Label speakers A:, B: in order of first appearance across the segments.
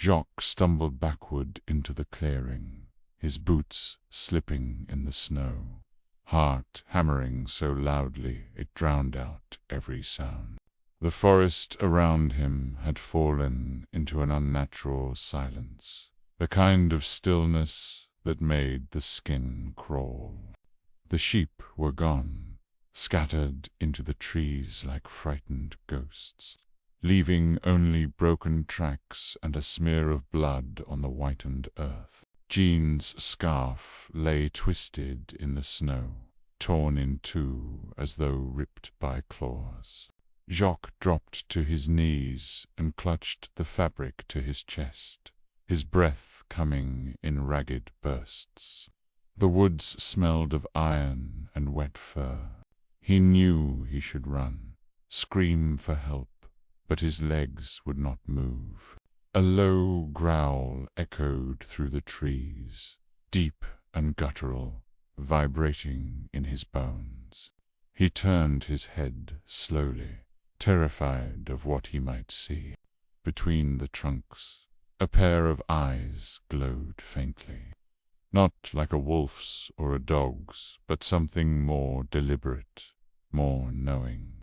A: Jacques stumbled backward into the clearing, his boots slipping in the snow, heart hammering so loudly it drowned out every sound. The forest around him had fallen into an unnatural silence, the kind of stillness that made the skin crawl. The sheep were gone, scattered into the trees like frightened ghosts, leaving only broken tracks and a smear of blood on the whitened earth. Jean's scarf lay twisted in the snow, torn in two as though ripped by claws. Jacques dropped to his knees and clutched the fabric to his chest, his breath coming in ragged bursts. The woods smelled of iron and wet fur. He knew he should run, scream for help, but his legs would not move. A low growl echoed through the trees, deep and guttural, vibrating in his bones. He turned his head slowly, terrified of what he might see. Between the trunks, a pair of eyes glowed faintly. Not like a wolf's or a dog's, but something more deliberate, more knowing.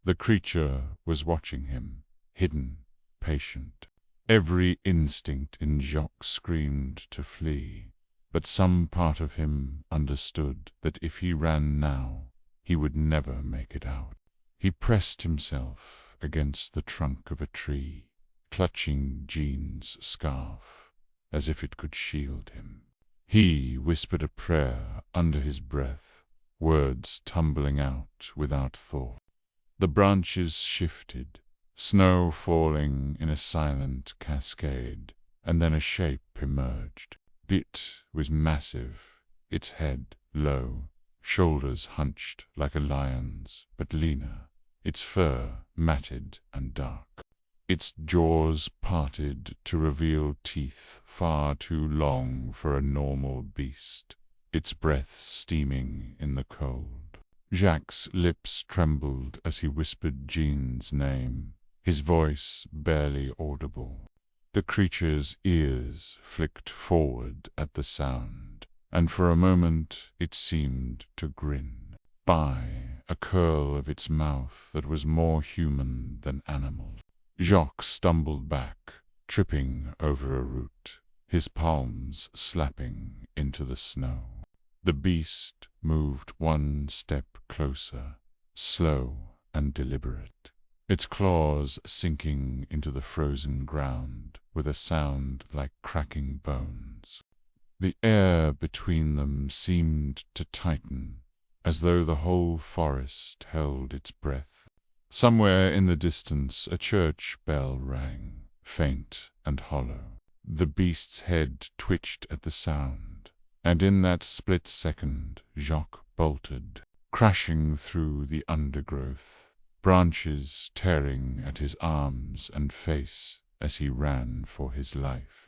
A: The creature was watching him, hidden, patient. Every instinct in Jacques screamed to flee, but some part of him understood that if he ran now, he would never make it out. He pressed himself against the trunk of a tree, clutching Jean's scarf, as if it could shield him. He whispered a prayer under his breath, words tumbling out without thought. The branches shifted, snow falling in a silent cascade, and then a shape emerged. It was massive, its head low, shoulders hunched like a lion's, but leaner, its fur matted and dark. Its jaws parted to reveal teeth far too long for a normal beast, its breath steaming in the cold. Jacques' lips trembled as he whispered Jean's name, his voice barely audible. The creature's ears flicked forward at the sound, and for a moment it seemed to grin. By a curl of its mouth that was more human than animal. Jacques stumbled back, tripping over a root, his palms slapping into the snow. The beast moved one step closer, slow and deliberate, its claws sinking into the frozen ground with a sound like cracking bones. The air between them seemed to tighten, as though the whole forest held its breath. Somewhere in the distance a church bell rang, faint and hollow. The beast's head twitched at the sound, and in that split second Jacques bolted, crashing through the undergrowth, branches tearing at his arms and face as he ran for his life.